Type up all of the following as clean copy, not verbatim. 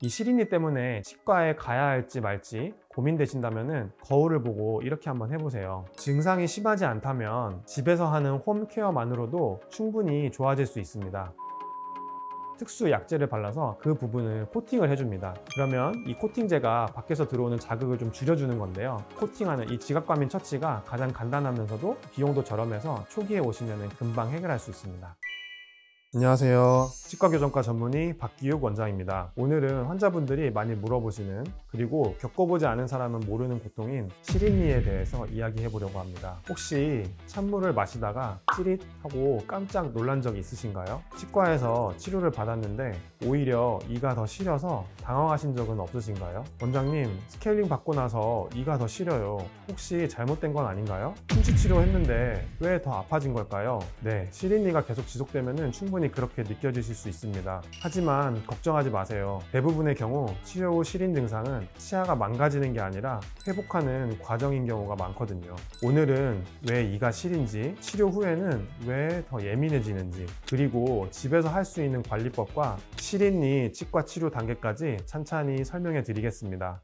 이 시린니 때문에 치과에 가야 할지 말지 고민되신다면 거울을 보고 이렇게 한번 해보세요. 증상이 심하지 않다면 집에서 하는 홈케어만으로도 충분히 좋아질 수 있습니다. 특수 약제를 발라서 그 부분을 코팅을 해줍니다. 그러면 이 코팅제가 밖에서 들어오는 자극을 좀 줄여주는 건데요. 코팅하는 이 지각과민 처치가 가장 간단하면서도 비용도 저렴해서 초기에 오시면 금방 해결할 수 있습니다. 안녕하세요. 치과교정과 전문의 박기욱 원장입니다. 오늘은 환자분들이 많이 물어보시는, 그리고 겪어보지 않은 사람은 모르는 고통인 시린니에 대해서 이야기해 보려고 합니다. 혹시 찬물을 마시다가 찌릿하고 깜짝 놀란 적 있으신가요? 치과에서 치료를 받았는데 오히려 이가 더 시려서 당황하신 적은 없으신가요? 원장님, 스케일링 받고 나서 이가 더 시려요. 혹시 잘못된 건 아닌가요? 충치 치료했는데 왜 더 아파진 걸까요? 네, 시린니가 계속 지속되면 충분히 그렇게 느껴지실 수 있습니다. 하지만 걱정하지 마세요. 대부분의 경우 치료 후 시린 증상은 치아가 망가지는 게 아니라 회복하는 과정인 경우가 많거든요. 오늘은 왜 이가 시린지, 치료 후에는 왜 더 예민해지는지, 그리고 집에서 할 수 있는 관리법과 시린니 치과 치료 단계까지 찬찬히 설명해 드리겠습니다.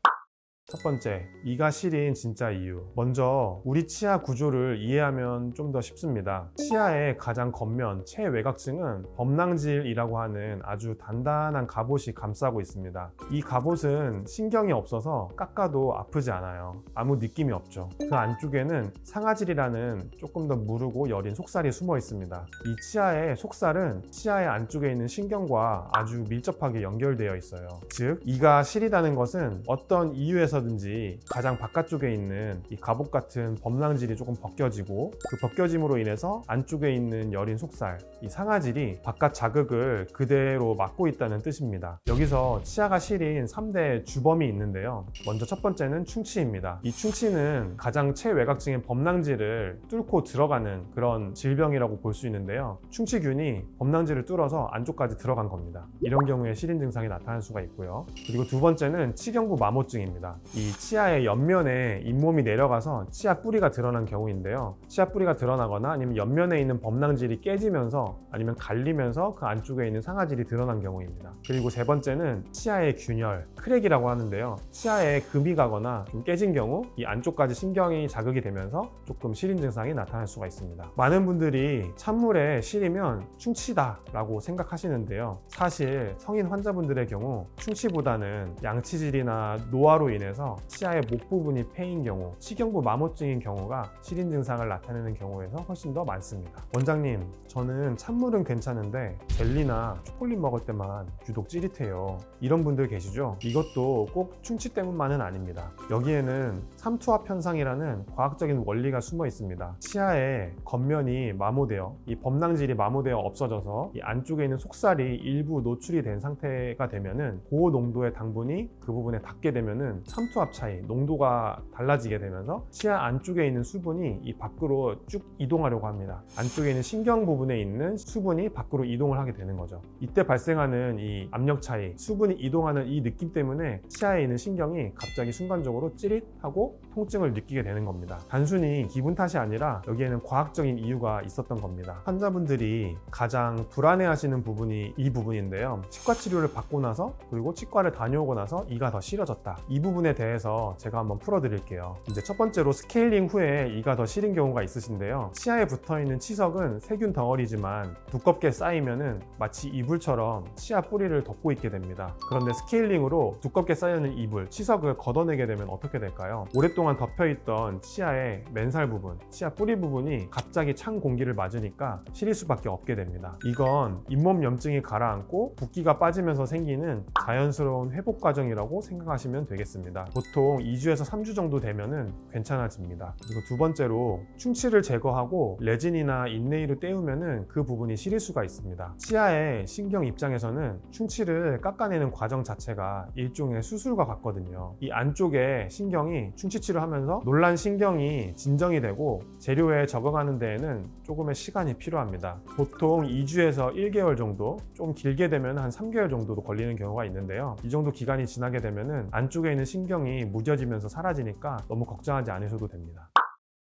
첫 번째, 이가 시린 진짜 이유. 먼저 우리 치아 구조를 이해하면 좀 더 쉽습니다. 치아의 가장 겉면, 최외곽층은 범낭질이라고 하는 아주 단단한 갑옷이 감싸고 있습니다. 이 갑옷은 신경이 없어서 깎아도 아프지 않아요. 아무 느낌이 없죠. 그 안쪽에는 상아질이라는 조금 더 무르고 여린 속살이 숨어 있습니다. 이 치아의 속살은 치아의 안쪽에 있는 신경과 아주 밀접하게 연결되어 있어요. 즉, 이가 시리다는 것은 어떤 이유에서 든지 가장 바깥쪽에 있는 이 갑옷 같은 범낭질이 조금 벗겨지고, 그 벗겨짐으로 인해서 안쪽에 있는 여린 속살, 이 상아질이 바깥 자극을 그대로 막고 있다는 뜻입니다. 여기서 치아가 시린 3대 주범이 있는데요. 먼저 첫 번째는 충치입니다. 이 충치는 가장 최외곽층의 범낭질을 뚫고 들어가는 그런 질병이라고 볼 수 있는데요. 충치균이 범낭질을 뚫어서 안쪽까지 들어간 겁니다. 이런 경우에 시린 증상이 나타날 수가 있고요. 그리고 두 번째는 치경부 마모증입니다. 이 치아의 옆면에 잇몸이 내려가서 치아 뿌리가 드러난 경우인데요. 치아 뿌리가 드러나거나 아니면 옆면에 있는 범낭질이 깨지면서 아니면 갈리면서 그 안쪽에 있는 상아질이 드러난 경우입니다. 그리고 세 번째는 치아의 균열, 크랙이라고 하는데요. 치아에 금이 가거나 좀 깨진 경우 이 안쪽까지 신경이 자극이 되면서 조금 시린 증상이 나타날 수가 있습니다. 많은 분들이 찬물에 시리면 충치다 라고 생각하시는데요. 사실 성인 환자분들의 경우 충치보다는 양치질이나 노화로 인해서 치아의 목 부분이 패인 경우, 치경부 마모증인 경우가 시린 증상을 나타내는 경우에서 훨씬 더 많습니다. 원장님, 저는 찬물은 괜찮은데 젤리나 초콜릿 먹을 때만 유독 찌릿해요. 이런 분들 계시죠? 이것도 꼭 충치 때문만은 아닙니다. 여기에는 삼투압 현상이라는 과학적인 원리가 숨어 있습니다. 치아의 겉면이 마모되어, 이 범낭질이 마모되어 없어져서 이 안쪽에 있는 속살이 일부 노출이 된 상태가 되면은 고농도의 당분이 그 부분에 닿게 되면은 삼투압 차이, 농도가 달라지게 되면서 치아 안쪽에 있는 수분이 이 밖으로 쭉 이동하려고 합니다. 안쪽에 있는 신경 부분에 있는 수분이 밖으로 이동을 하게 되는 거죠. 이때 발생하는 이 압력 차이, 수분이 이동하는 이 느낌 때문에 치아에 있는 신경이 갑자기 순간적으로 찌릿하고 통증을 느끼게 되는 겁니다. 단순히 기분 탓이 아니라 여기에는 과학적인 이유가 있었던 겁니다. 환자분들이 가장 불안해하시는 부분이 이 부분인데요. 치과 치료를 받고 나서, 그리고 치과를 다녀오고 나서 이가 더 시려졌다. 이 부분에 대해서 제가 한번 풀어드릴게요. 이제 첫 번째로 스케일링 후에 이가 더 시린 경우가 있으신데요. 치아에 붙어있는 치석은 세균 덩어리지만 두껍게 쌓이면은 마치 이불처럼 치아 뿌리를 덮고 있게 됩니다. 그런데 스케일링으로 두껍게 쌓여있는 이불, 치석을 걷어내게 되면 어떻게 될까요? 오랫동안 덮여있던 치아의 맨살 부분, 치아 뿌리 부분이 갑자기 찬 공기를 맞으니까 시릴 수밖에 없게 됩니다. 이건 잇몸 염증이 가라앉고 붓기가 빠지면서 생기는 자연스러운 회복 과정이라고 생각하시면 되겠습니다. 보통 2주에서 3주 정도 되면은 괜찮아집니다. 그리고 두 번째로 충치를 제거하고 레진이나 인레이로 떼우면은 그 부분이 시릴 수가 있습니다. 치아의 신경 입장에서는 충치를 깎아내는 과정 자체가 일종의 수술과 같거든요. 이 안쪽에 신경이 충치치료 하면서 놀란 신경이 진정이 되고 재료에 적응하는 데에는 조금의 시간이 필요합니다. 보통 2주에서 1개월 정도, 좀 길게 되면 한 3개월 정도도 걸리는 경우가 있는데요. 이 정도 기간이 지나게 되면은 안쪽에 있는 신경이 무뎌지면서 사라지니까 너무 걱정하지 않으셔도 됩니다.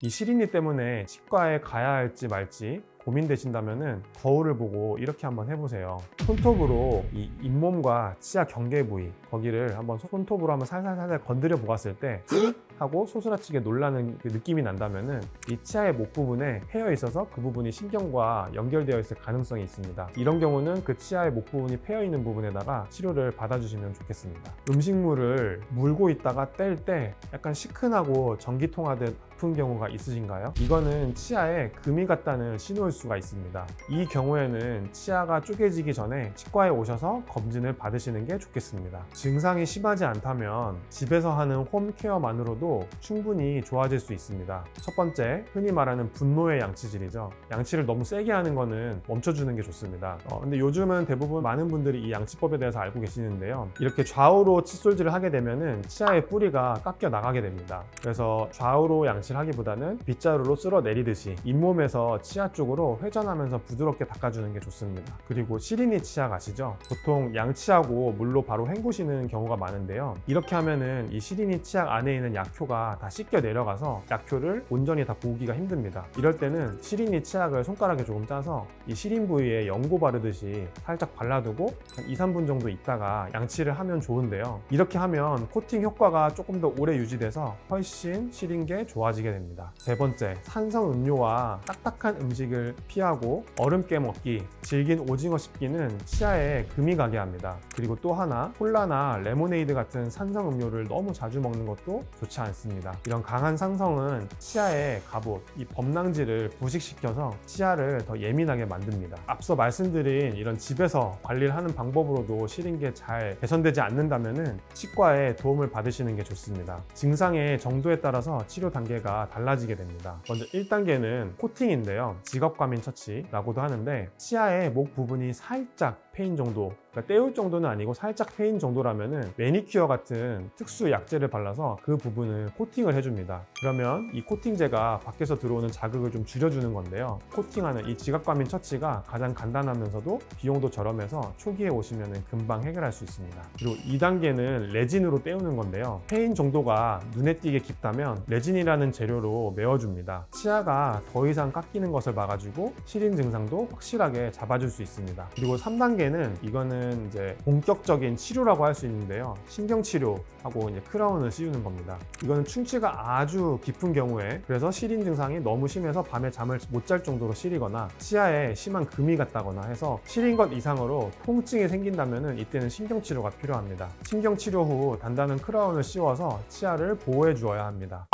이 시린니 때문에 치과에 가야 할지 말지 고민되신다면은 거울을 보고 이렇게 한번 해보세요. 손톱으로 이 잇몸과 치아 경계 부위 거기를 한번 손톱으로 한번 살살살살 건드려 보았을 때 하고 소스라치게 놀라는 그 느낌이 난다면은 이 치아의 목 부분에 패여 있어서 그 부분이 신경과 연결되어 있을 가능성이 있습니다. 이런 경우는 그 치아의 목 부분이 패여 있는 부분에다가 치료를 받아주시면 좋겠습니다. 음식물을 물고 있다가 뗄 때 약간 시큰하고 전기 통하듯 아픈 경우가 있으신가요? 이거는 치아에 금이 갔다는 신호일 수가 있습니다. 이 경우에는 치아가 쪼개지기 전에 치과에 오셔서 검진을 받으시는 게 좋겠습니다. 증상이 심하지 않다면 집에서 하는 홈케어만으로도 충분히 좋아질 수 있습니다. 첫 번째, 흔히 말하는 분노의 양치질이죠. 양치를 너무 세게 하는 거는 멈춰주는 게 좋습니다. 근데 요즘은 대부분 많은 분들이 이 양치법에 대해서 알고 계시는데요. 이렇게 좌우로 칫솔질을 하게 되면은 치아의 뿌리가 깎여 나가게 됩니다. 그래서 좌우로 양치를 하기보다는 빗자루로 쓸어 내리듯이 잇몸에서 치아 쪽으로 회전하면서 부드럽게 닦아주는 게 좋습니다. 그리고 시리니 치약 아시죠? 보통 양치하고 물로 바로 헹구시는 경우가 많은데요. 이렇게 하면은 이 시리니 치약 안에 있는 약효가 다 씻겨 내려가서 약효를 온전히 다 보기가 힘듭니다. 이럴 때는 시리니 치약을 손가락에 조금 짜서 이 시린 부위에 연고 바르듯이 살짝 발라두고 한 2-3분 정도 있다가 양치를 하면 좋은데요. 이렇게 하면 코팅 효과가 조금 더 오래 유지돼서 훨씬 시린 게 좋아지게 됩니다. 세 번째, 산성 음료와 딱딱한 음식을 피하고 얼음 깨먹기, 질긴 오징어 씹기는 치아에 금이 가게 합니다. 그리고 또 하나, 콜라나 레모네이드 같은 산성 음료를 너무 자주 먹는 것도 좋지 않습니다. 이런 강한 산성은 치아의 갑옷, 이 범낭지를 부식시켜서 치아를 더 예민하게 만듭니다. 앞서 말씀드린 이런 집에서 관리를 하는 방법으로도 시린 게 잘 개선되지 않는다면 치과에 도움을 받으시는 게 좋습니다. 증상의 정도에 따라서 치료 단계가 달라지게 됩니다. 먼저 1단계는 코팅인데요. 직업과민 처치라고도 하는데 치아의 목 부분이 살짝 패인 정도, 그러니까 떼울 정도는 아니고 살짝 패인 정도라면은 매니큐어 같은 특수 약재를 발라서 그 부분을 코팅을 해줍니다. 그러면 이 코팅제가 밖에서 들어오는 자극을 좀 줄여주는 건데요. 코팅하는 이 지각과민 처치가 가장 간단하면서도 비용도 저렴해서 초기에 오시면 금방 해결할 수 있습니다. 그리고 2단계는 레진으로 떼우는 건데요. 패인 정도가 눈에 띄게 깊다면 레진이라는 재료로 메워줍니다. 치아가 더 이상 깎이는 것을 막아주고 시린 증상도 확실하게 잡아줄 수 있습니다. 그리고 3단계는 이거는 이제 본격적인 치료라고 할 수 있는데요. 신경치료하고 이제 크라운을 씌우는 겁니다. 이거는 충치가 아주 깊은 경우에, 그래서 시린 증상이 너무 심해서 밤에 잠을 못 잘 정도로 시리거나 치아에 심한 금이 갔다거나 해서 시린 것 이상으로 통증이 생긴다면 이때는 신경치료가 필요합니다. 신경치료 후 단단한 크라운을 씌워서 치아를 보호해 주어야 합니다.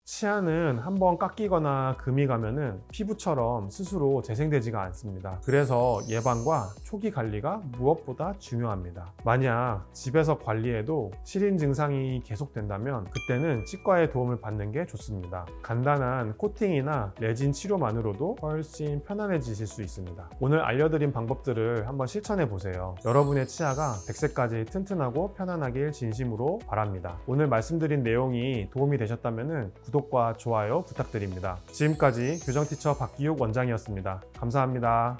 치아는 한번 깎이거나 금이 가면은 피부처럼 스스로 재생되지가 않습니다. 그래서 예방과 초기 관리가 무엇보다 중요합니다. 만약 집에서 관리해도 시린 증상이 계속된다면 그때는 치과의 도움을 받는 게 좋습니다. 간단한 코팅이나 레진 치료만으로도 훨씬 편안해지실 수 있습니다. 오늘 알려드린 방법들을 한번 실천해 보세요. 여러분의 치아가 100세까지 튼튼하고 편안하길 진심으로 바랍니다. 오늘 말씀드린 내용이 도움이 되셨다면 구독과 좋아요 부탁드립니다. 지금까지 교정티처 박기욱 원장이었습니다. 감사합니다.